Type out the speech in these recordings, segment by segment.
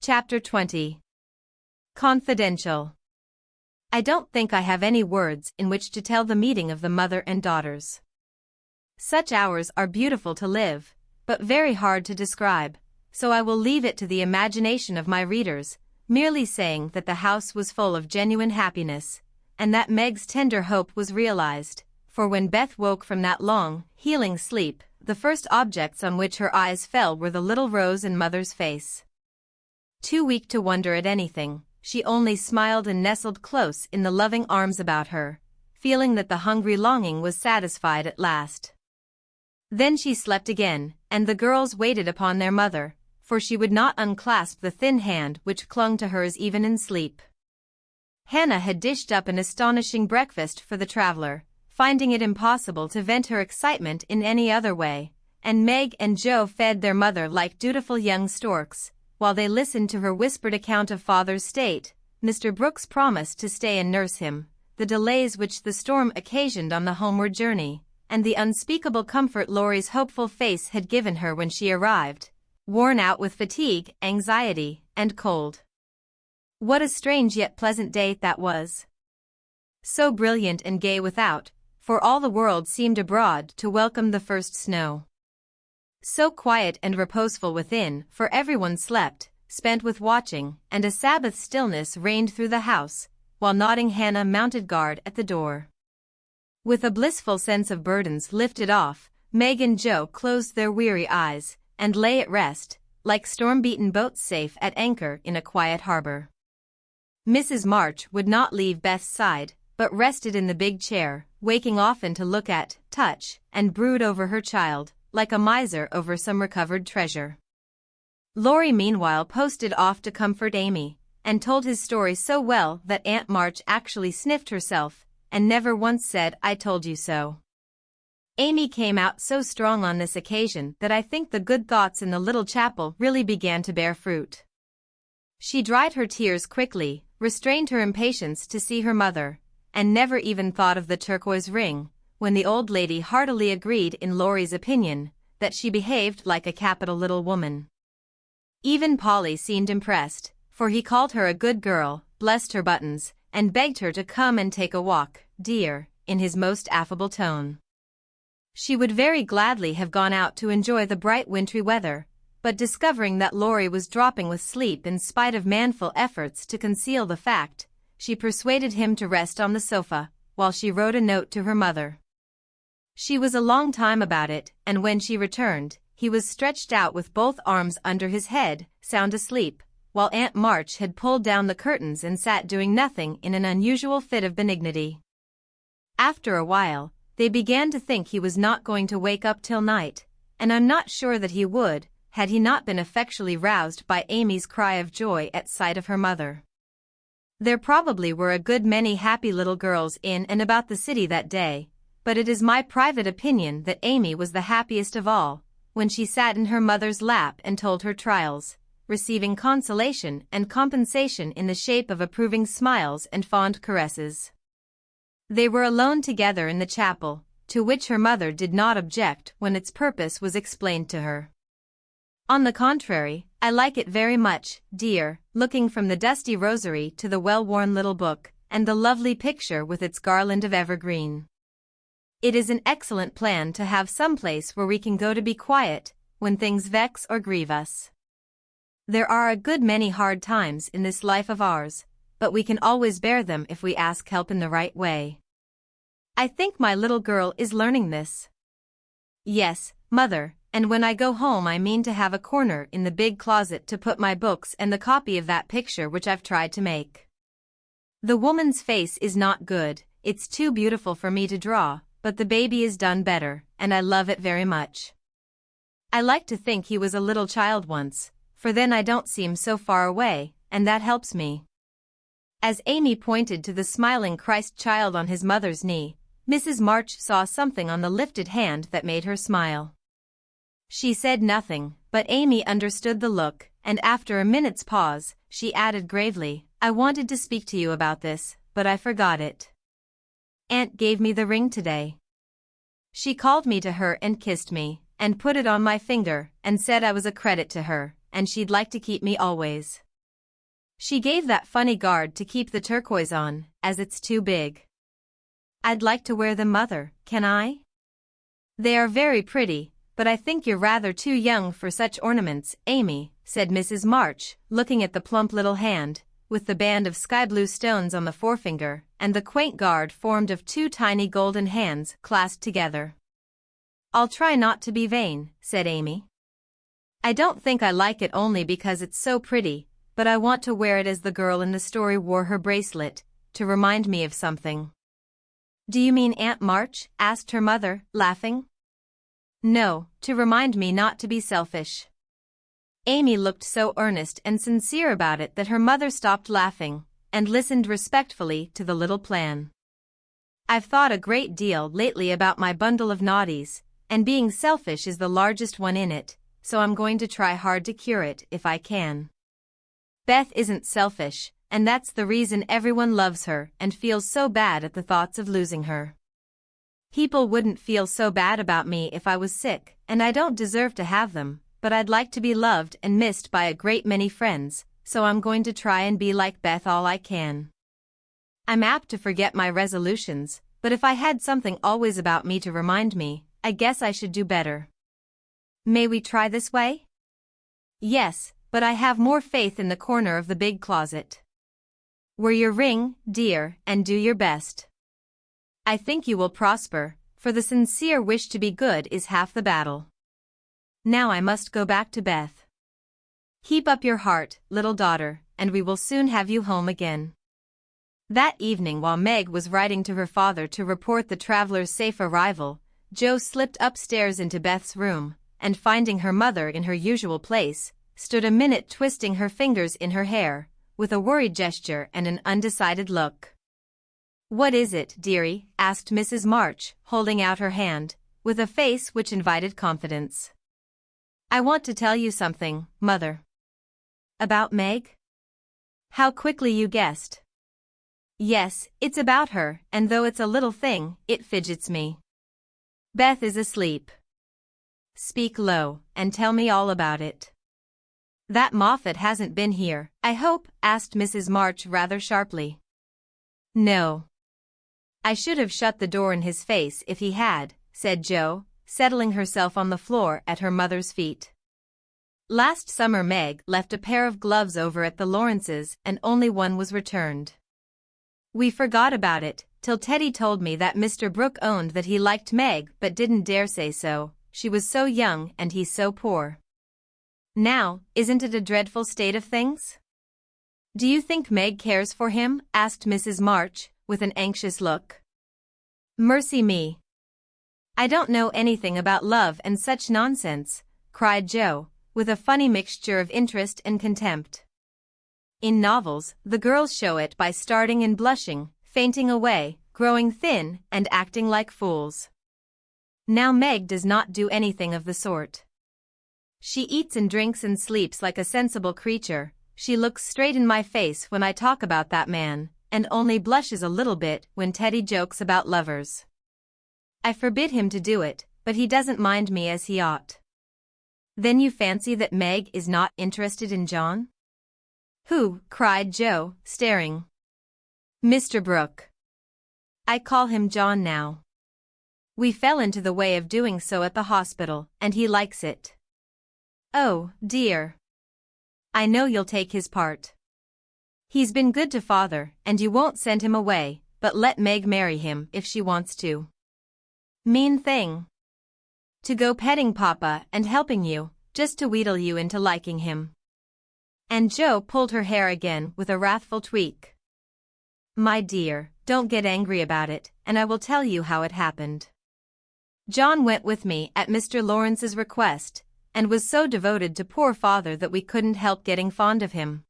Chapter 20. Confidential. I don't think I have any words in which to tell the meeting of the mother and daughters. Such hours are beautiful to live, but very hard to describe, so I will leave it to the imagination of my readers, merely saying that the house was full of genuine happiness, and that Meg's tender hope was realized, for when Beth woke from that long, healing sleep, the first objects on which her eyes fell were the little rose in Mother's face. Too weak to wonder at anything, she only smiled and nestled close in the loving arms about her, feeling that the hungry longing was satisfied at last. Then she slept again, and the girls waited upon their mother, for she would not unclasp the thin hand which clung to hers even in sleep. Hannah had dished up an astonishing breakfast for the traveler, finding it impossible to vent her excitement in any other way, and Meg and Joe fed their mother like dutiful young storks. While they listened to her whispered account of father's state, Mr. Brooks promised to stay and nurse him, the delays which the storm occasioned on the homeward journey, and the unspeakable comfort Laurie's hopeful face had given her when she arrived, worn out with fatigue, anxiety, and cold. What a strange yet pleasant day that was. So brilliant and gay without, for all the world seemed abroad to welcome the first snow. So quiet and reposeful within, for everyone slept, spent with watching, and a Sabbath stillness reigned through the house, while nodding Hannah mounted guard at the door. With a blissful sense of burdens lifted off, Meg and Joe closed their weary eyes, and lay at rest, like storm-beaten boats safe at anchor in a quiet harbor. Mrs. March would not leave Beth's side, but rested in the big chair, waking often to look at, touch, and brood over her child, like a miser over some recovered treasure. Laurie meanwhile posted off to comfort Amy, and told his story so well that Aunt March actually sniffed herself, and never once said, "I told you so." Amy came out so strong on this occasion that I think the good thoughts in the little chapel really began to bear fruit. She dried her tears quickly, restrained her impatience to see her mother, and never even thought of the turquoise ring, when the old lady heartily agreed in Laurie's opinion that she behaved like a capital little woman. Even Polly seemed impressed, for he called her a good girl, blessed her buttons, and begged her to come and take a walk, dear, in his most affable tone. She would very gladly have gone out to enjoy the bright wintry weather, but discovering that Laurie was dropping with sleep in spite of manful efforts to conceal the fact, she persuaded him to rest on the sofa, while she wrote a note to her mother. She was a long time about it, and when she returned, he was stretched out with both arms under his head, sound asleep, while Aunt March had pulled down the curtains and sat doing nothing in an unusual fit of benignity. After a while, they began to think he was not going to wake up till night, and I'm not sure that he would, had he not been effectually roused by Amy's cry of joy at sight of her mother. There probably were a good many happy little girls in and about the city that day, but it is my private opinion that Amy was the happiest of all, when she sat in her mother's lap and told her trials, receiving consolation and compensation in the shape of approving smiles and fond caresses. They were alone together in the chapel, to which her mother did not object when its purpose was explained to her. On the contrary, I like it very much, dear, looking from the dusty rosary to the well-worn little book, and the lovely picture with its garland of evergreen. It is an excellent plan to have some place where we can go to be quiet, when things vex or grieve us. There are a good many hard times in this life of ours, but we can always bear them if we ask help in the right way. I think my little girl is learning this. Yes, Mother, and when I go home I mean to have a corner in the big closet to put my books and the copy of that picture which I've tried to make. The woman's face is not good, it's too beautiful for me to draw, but the baby is done better, and I love it very much. I like to think he was a little child once, for then I don't seem so far away, and that helps me. As Amy pointed to the smiling Christ child on his mother's knee, Mrs. March saw something on the lifted hand that made her smile. She said nothing, but Amy understood the look, and after a minute's pause, she added gravely, "I wanted to speak to you about this, but I forgot it. Aunt gave me the ring today. She called me to her and kissed me, and put it on my finger, and said I was a credit to her, and she'd like to keep me always." She gave that funny guard to keep the turquoise on, as it's too big. I'd like to wear them, Mother, can I? They are very pretty, but I think you're rather too young for such ornaments, Amy, said Mrs. March, looking at the plump little hand, with the band of sky-blue stones on the forefinger, and the quaint guard formed of two tiny golden hands clasped together. I'll try not to be vain, said Amy. I don't think I like it only because it's so pretty, but I want to wear it as the girl in the story wore her bracelet, to remind me of something. Do you mean Aunt March? Asked her mother, laughing. No, to remind me not to be selfish. Amy looked so earnest and sincere about it that her mother stopped laughing, and listened respectfully to the little plan. I've thought a great deal lately about my bundle of naughties, and being selfish is the largest one in it, so I'm going to try hard to cure it if I can. Beth isn't selfish, and that's the reason everyone loves her and feels so bad at the thoughts of losing her. People wouldn't feel so bad about me if I was sick, and I don't deserve to have them, but I'd like to be loved and missed by a great many friends, so I'm going to try and be like Beth all I can. I'm apt to forget my resolutions, but if I had something always about me to remind me, I guess I should do better. May we try this way? Yes, but I have more faith in the corner of the big closet. Wear your ring, dear, and do your best. I think you will prosper, for the sincere wish to be good is half the battle. Now I must go back to Beth. Keep up your heart, little daughter, and we will soon have you home again. That evening, while Meg was writing to her father to report the traveler's safe arrival, Jo slipped upstairs into Beth's room, and finding her mother in her usual place, stood a minute twisting her fingers in her hair, with a worried gesture and an undecided look. What is it, dearie? Asked Mrs. March, holding out her hand, with a face which invited confidence. I want to tell you something, Mother. About Meg? How quickly you guessed. Yes, it's about her, and though it's a little thing, it fidgets me. Beth is asleep. Speak low, and tell me all about it. That Moffat hasn't been here, I hope? Asked Mrs. March rather sharply. No. I should have shut the door in his face if he had, said Jo, settling herself on the floor at her mother's feet. Last summer Meg left a pair of gloves over at the Lawrences and only one was returned. We forgot about it, till Teddy told me that Mr. Brooke owned that he liked Meg but didn't dare say so, she was so young and he's so poor. Now, isn't it a dreadful state of things? Do you think Meg cares for him? Asked Mrs. March, with an anxious look. Mercy me. I don't know anything about love and such nonsense, cried Jo, with a funny mixture of interest and contempt. In novels, the girls show it by starting and blushing, fainting away, growing thin, and acting like fools. Now Meg does not do anything of the sort. She eats and drinks and sleeps like a sensible creature, she looks straight in my face when I talk about that man, and only blushes a little bit when Teddy jokes about lovers. I forbid him to do it, but he doesn't mind me as he ought. Then you fancy that Meg is not interested in John? Who? Cried Jo, staring. Mr. Brooke. I call him John now. We fell into the way of doing so at the hospital, and he likes it. Oh, dear. I know you'll take his part. He's been good to father, and you won't send him away, but let Meg marry him if she wants to. Mean thing. To go petting Papa and helping you, just to wheedle you into liking him. And Jo pulled her hair again with a wrathful tweak. My dear, don't get angry about it, and I will tell you how it happened. John went with me at Mr. Lawrence's request, and was so devoted to poor father that we couldn't help getting fond of him.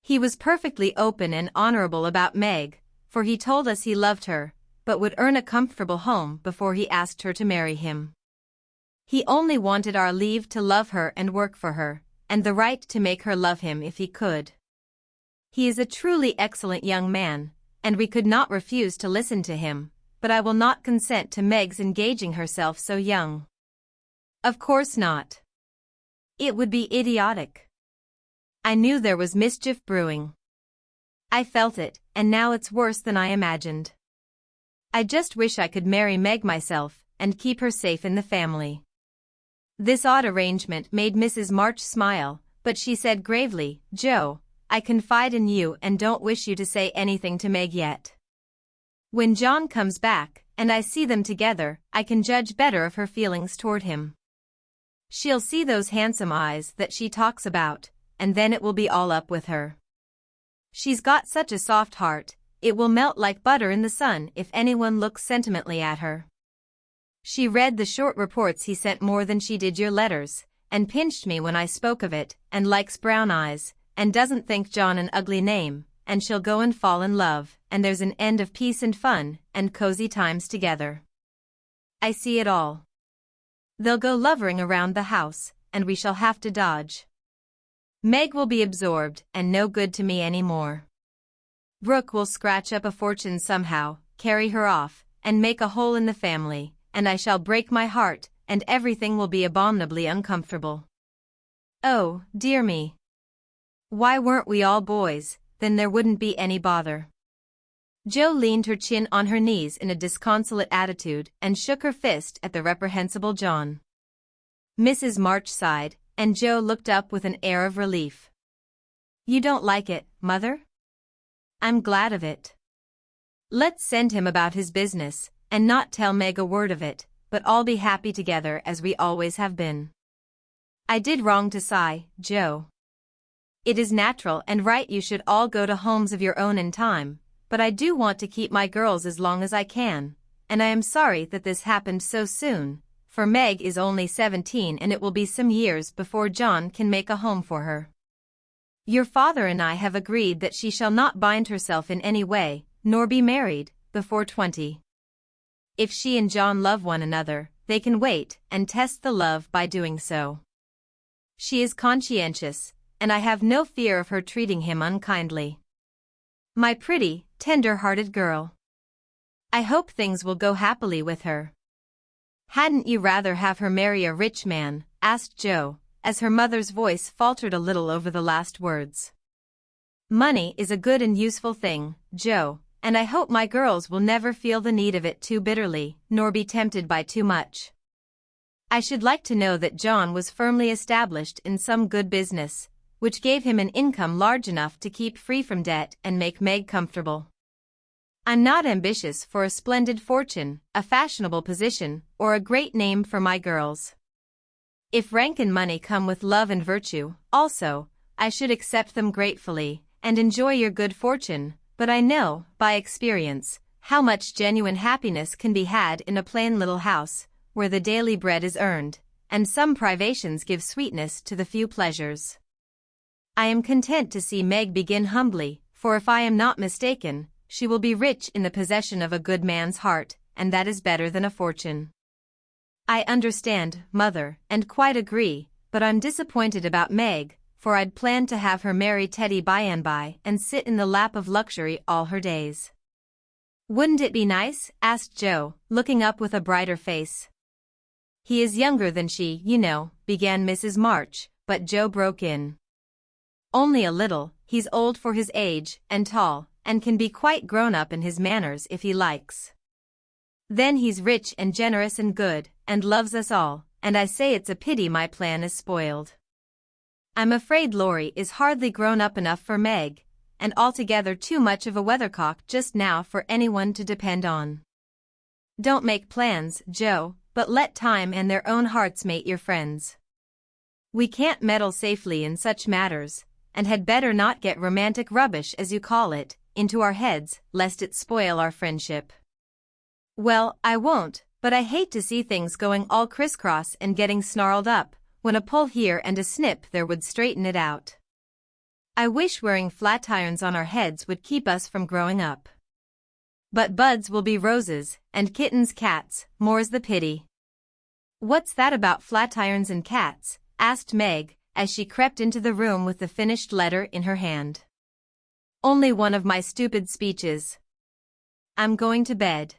He was perfectly open and honorable about Meg, for he told us he loved her, but would earn a comfortable home before he asked her to marry him. He only wanted our leave to love her and work for her, and the right to make her love him if he could. He is a truly excellent young man, and we could not refuse to listen to him, but I will not consent to Meg's engaging herself so young. Of course not. It would be idiotic. I knew there was mischief brewing. I felt it, and now it's worse than I imagined. I just wish I could marry Meg myself, and keep her safe in the family. This odd arrangement made Mrs. March smile, but she said gravely, Joe, I confide in you and don't wish you to say anything to Meg yet. When John comes back, and I see them together, I can judge better of her feelings toward him. She'll see those handsome eyes that she talks about, and then it will be all up with her. She's got such a soft heart, it will melt like butter in the sun if anyone looks sentimentally at her. She read the short reports he sent more than she did your letters, and pinched me when I spoke of it, and likes brown eyes, and doesn't think John an ugly name, and she'll go and fall in love, and there's an end of peace and fun, and cozy times together. I see it all. They'll go lovering around the house, and we shall have to dodge. Meg will be absorbed and no good to me anymore. Brooke will scratch up a fortune somehow, carry her off, and make a hole in the family, and I shall break my heart, and everything will be abominably uncomfortable. Oh, dear me. Why weren't we all boys, then there wouldn't be any bother. Jo leaned her chin on her knees in a disconsolate attitude and shook her fist at the reprehensible John. Mrs. March sighed, and Jo looked up with an air of relief. You don't like it, Mother? I'm glad of it. Let's send him about his business, and not tell Meg a word of it, but all be happy together as we always have been. I did wrong to sigh, Jo. It is natural and right you should all go to homes of your own in time, but I do want to keep my girls as long as I can, and I am sorry that this happened so soon, for Meg is only 17 and it will be some years before John can make a home for her. Your father and I have agreed that she shall not bind herself in any way, nor be married, before 20. If she and John love one another, they can wait and test the love by doing so. She is conscientious, and I have no fear of her treating him unkindly. My pretty, tender-hearted girl. I hope things will go happily with her. Hadn't you rather have her marry a rich man? Asked Jo, as her mother's voice faltered a little over the last words. Money is a good and useful thing, Jo, and I hope my girls will never feel the need of it too bitterly, nor be tempted by too much. I should like to know that John was firmly established in some good business, which gave him an income large enough to keep free from debt and make Meg comfortable. I'm not ambitious for a splendid fortune, a fashionable position, or a great name for my girls. If rank and money come with love and virtue, also, I should accept them gratefully, and enjoy your good fortune, but I know, by experience, how much genuine happiness can be had in a plain little house, where the daily bread is earned, and some privations give sweetness to the few pleasures. I am content to see Meg begin humbly, for if I am not mistaken, she will be rich in the possession of a good man's heart, and that is better than a fortune. I understand, Mother, and quite agree, but I'm disappointed about Meg, for I'd planned to have her marry Teddy by and by and sit in the lap of luxury all her days. Wouldn't it be nice? Asked Jo, looking up with a brighter face. He is younger than she, you know, began Mrs. March, but Jo broke in. Only a little, he's old for his age, and tall, and can be quite grown up in his manners if he likes. Then he's rich and generous and good, and loves us all, and I say it's a pity my plan is spoiled. I'm afraid Laurie is hardly grown up enough for Meg, and altogether too much of a weathercock just now for anyone to depend on. Don't make plans, Jo, but let time and their own hearts mate your friends. We can't meddle safely in such matters, and had better not get romantic rubbish as you call it, into our heads, lest it spoil our friendship. Well, I won't, but I hate to see things going all crisscross and getting snarled up, when a pull here and a snip there would straighten it out. I wish wearing flat irons on our heads would keep us from growing up. But buds will be roses, and kittens cats, more's the pity. What's that about flat irons and cats? Asked Meg, as she crept into the room with the finished letter in her hand. Only one of my stupid speeches. I'm going to bed.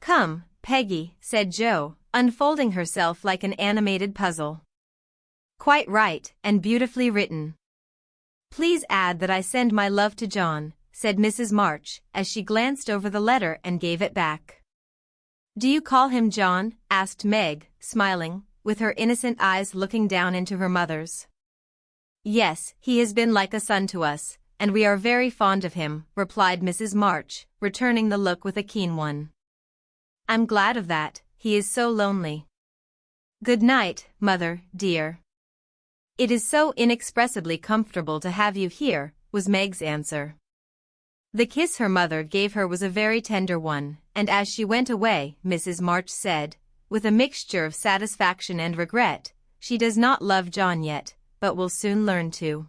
Come, Peggy, said Jo, unfolding herself like an animated puzzle. Quite right, and beautifully written. Please add that I send my love to John, said Mrs. March, as she glanced over the letter and gave it back. Do you call him John? Asked Meg, smiling, with her innocent eyes looking down into her mother's. Yes, he has been like a son to us, and we are very fond of him, replied Mrs. March, returning the look with a keen one. I'm glad of that, he is so lonely. Good night, Mother, dear. It is so inexpressibly comfortable to have you here, was Meg's answer. The kiss her mother gave her was a very tender one, and as she went away, Mrs. March said, with a mixture of satisfaction and regret, she does not love John yet, but will soon learn to.